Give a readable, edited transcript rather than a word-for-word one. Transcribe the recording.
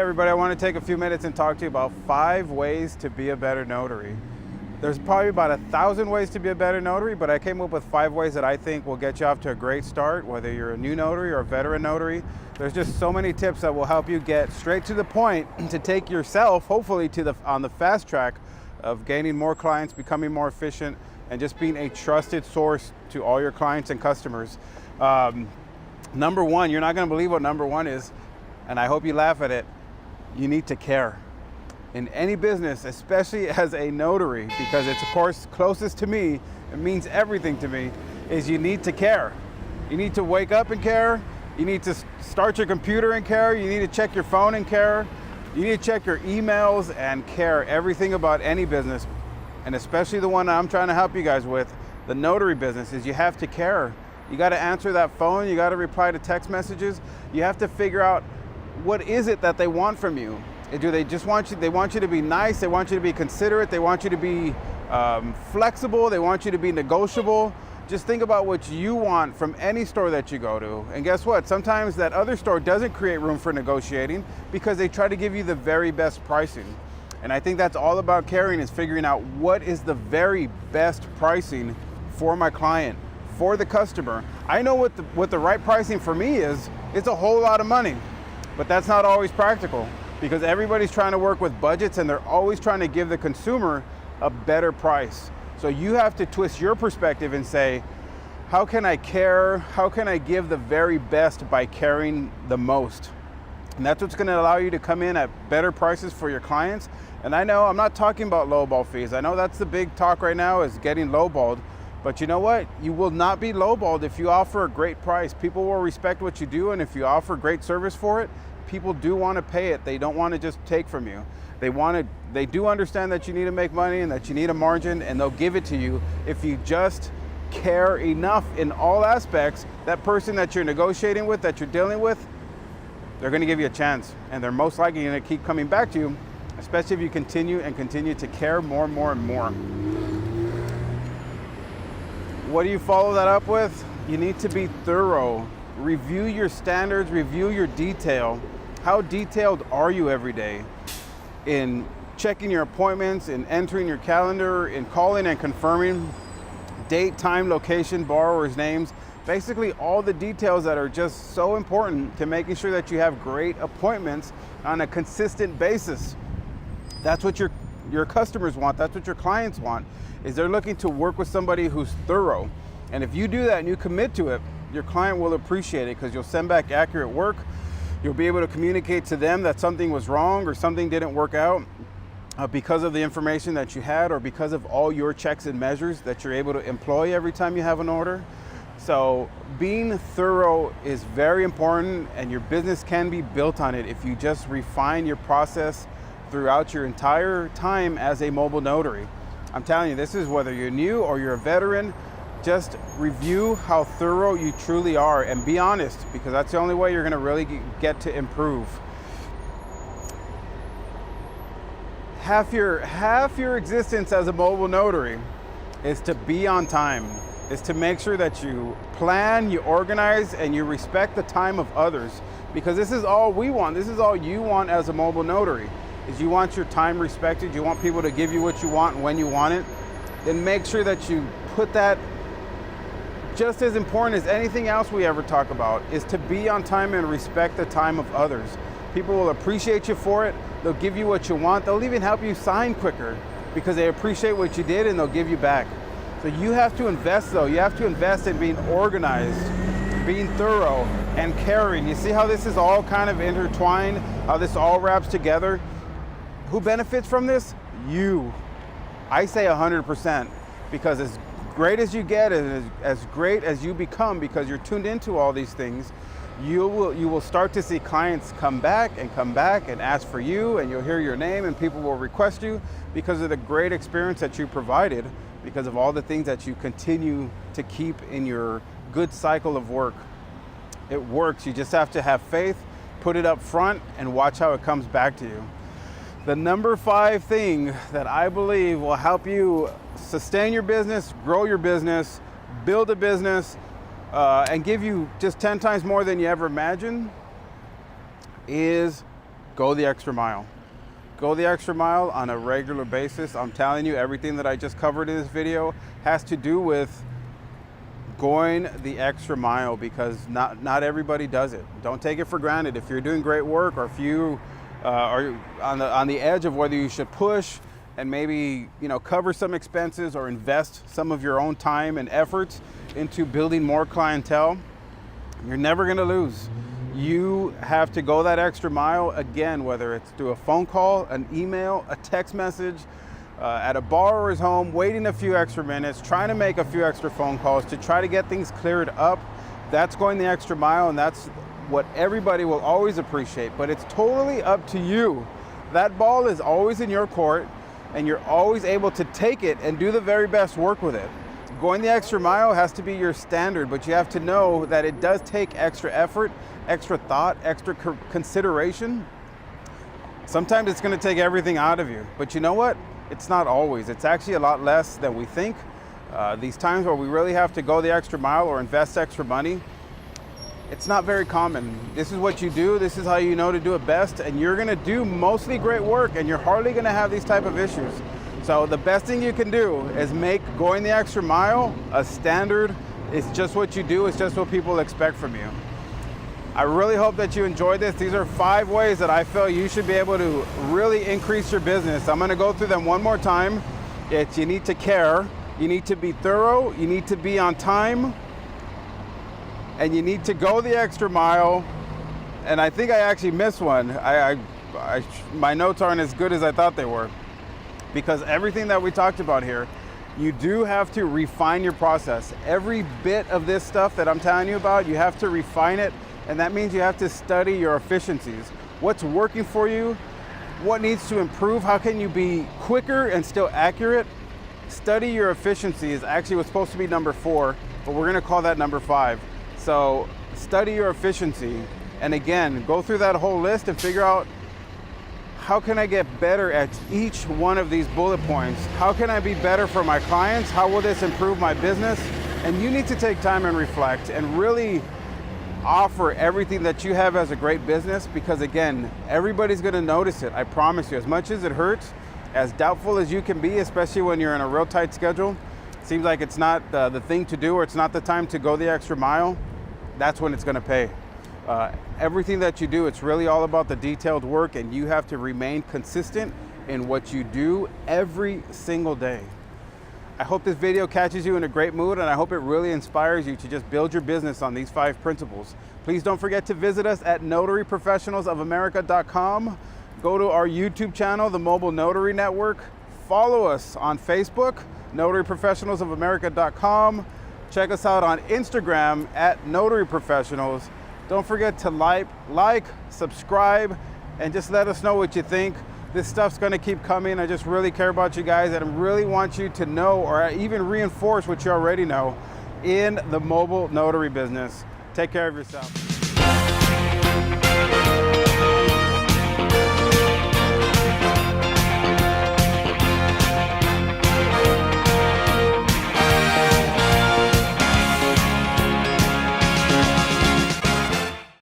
everybody, I want to take a few minutes and talk to you about 5 ways to be a better notary. There's probably about 1,000 ways to be a better notary, but I came up with 5 ways that I think will get you off to a great start, whether you're a new notary or a veteran notary. There's just so many tips that will help you get straight to the point to take yourself, hopefully, on the fast track of gaining more clients, becoming more efficient, and just being a trusted source to all your clients and customers. Number one, you're not going to believe what number one is, and I hope you laugh at it. You need to care. In any business, especially as a notary, because it's of course closest to me, it means everything to me, is you need to care. You need to wake up and care. You need to start your computer and care. You need to check your phone and care. You need to check your emails and care. Everything about any business, and especially the one that I'm trying to help you guys with, the notary business, is you have to care. You got to answer that phone. You got to reply to text messages. You have to figure out what is it that they want from you. Do they just want you, they want you to be nice, they want you to be considerate, they want you to be flexible, they want you to be negotiable. Just think about what you want from any store that you go to. And guess what? Sometimes that other store doesn't create room for negotiating because they try to give you the very best pricing. And I think that's all about caring, is figuring out what is the very best pricing for my client, for the customer. I know what the right pricing for me is. It's a whole lot of money, but that's not always practical, because everybody's trying to work with budgets and they're always trying to give the consumer a better price. So you have to twist your perspective and say, how can I care? How can I give the very best by caring the most? And that's what's gonna allow you to come in at better prices for your clients. And I know I'm not talking about lowball fees. I know that's the big talk right now, is getting lowballed. But you know what? You will not be lowballed if you offer a great price. People will respect what you do, and if you offer great service for it, people do want to pay it. They don't want to just take from you. They do understand that you need to make money and that you need a margin, and they'll give it to you if you just care enough in all aspects. That person that you're negotiating with, that you're dealing with, they're going to give you a chance, and they're most likely going to keep coming back to you, especially if you continue to care more and more and more. What do you follow that up with? You need to be thorough. Review your standards, review your detail. How detailed are you every day in checking your appointments, in entering your calendar, in calling and confirming date, time, location, borrowers' names, basically all the details that are just so important to making sure that you have great appointments on a consistent basis. That's what your customers want, that's what your clients want, is they're looking to work with somebody who's thorough. And if you do that and you commit to it, your client will appreciate it, because you'll send back accurate work. You'll be able to communicate to them that something was wrong or something didn't work out because of the information that you had, or because of all your checks and measures that you're able to employ every time you have an order. So being thorough is very important, and your business can be built on it if you just refine your process throughout your entire time as a mobile notary. I'm telling you, this is whether you're new or you're a veteran. Just review how thorough you truly are and be honest, because that's the only way you're going to really get to improve. Half your existence as a mobile notary is to be on time, is to make sure that you plan, you organize, and you respect the time of others, because this is all we want. This is all you want as a mobile notary, is you want your time respected. You want people to give you what you want when you want it. Then make sure that you put that. Just as important as anything else we ever talk about is to be on time and respect the time of others. People will appreciate you for it. They'll give you what you want. They'll even help you sign quicker because they appreciate what you did, and they'll give you back. So you have to invest, though. You have to invest in being organized, being thorough, and caring. You see how this is all kind of intertwined, how this all wraps together? Who benefits from this? You. I say 100%, because as great as you get and as great as you become, because you're tuned into all these things, you will start to see clients come back and ask for you, and you'll hear your name, and people will request you because of the great experience that you provided, because of all the things that you continue to keep in your good cycle of work. It works. You just have to have faith, put it up front, and watch how it comes back to you. The number 5 thing that I believe will help you sustain your business, grow your business, build a business, and give you just 10 times more than you ever imagined is go the extra mile. Go the extra mile on a regular basis. I'm telling you, everything that I just covered in this video has to do with going the extra mile, because not everybody does it. Don't take it for granted. If you're doing great work, or if you are on the edge of whether you should push and maybe cover some expenses or invest some of your own time and efforts into building more clientele, you're never going to lose. You have to go that extra mile, again, whether it's through a phone call, an email, a text message, at a borrower's home, waiting a few extra minutes, trying to make a few extra phone calls to try to get things cleared up. That's going the extra mile, and that's what everybody will always appreciate. But it's totally up to you. That ball is always in your court, and you're always able to take it and do the very best work with it. Going the extra mile has to be your standard, but you have to know that it does take extra effort, extra thought, extra consideration. Sometimes it's going to take everything out of you, but you know what? It's not always. It's actually a lot less than we think. These times where we really have to go the extra mile or invest extra money, it's not very common. This is what you do. This is how you know to do it best, and you're going to do mostly great work, and you're hardly going to have these type of issues. So the best thing you can do is make going the extra mile a standard. It's just what you do. It's just what people expect from you. I really hope that you enjoyed this. These are 5 ways that I feel you should be able to really increase your business. I'm going to go through them one more time. It's you need to care, you need to be thorough, you need to be on time, and you need to go the extra mile. And I think I actually missed one. My notes aren't as good as I thought they were, because everything that we talked about here, you do have to refine your process. Every bit of this stuff that I'm telling you about, you have to refine it. And that means you have to study your efficiencies. What's working for you? What needs to improve? How can you be quicker and still accurate? Study your efficiencies. Actually, it was supposed to be number 4, but we're gonna call that number 5. So study your efficiency. And again, go through that whole list and figure out, how can I get better at each one of these bullet points? How can I be better for my clients? How will this improve my business? And you need to take time and reflect and really offer everything that you have as a great business, because again, everybody's going to notice it. I promise you. As much as it hurts, as doubtful as you can be, especially when you're in a real tight schedule, seems like it's not the thing to do, or it's not the time to go the extra mile, that's when it's going to pay. Everything that you do, it's really all about the detailed work, and you have to remain consistent in what you do every single day. I hope this video catches you in a great mood, and I hope it really inspires you to just build your business on these 5 principles. Please don't forget to visit us at notaryprofessionalsofamerica.com. Go to our YouTube channel, the Mobile Notary Network. Follow us on Facebook, notaryprofessionalsofamerica.com. Check us out on Instagram at notaryprofessionals. Don't forget to like, subscribe, and just let us know what you think. This stuff's going to keep coming. I just really care about you guys, and I really want you to know, or even reinforce what you already know in the mobile notary business. Take care of yourself.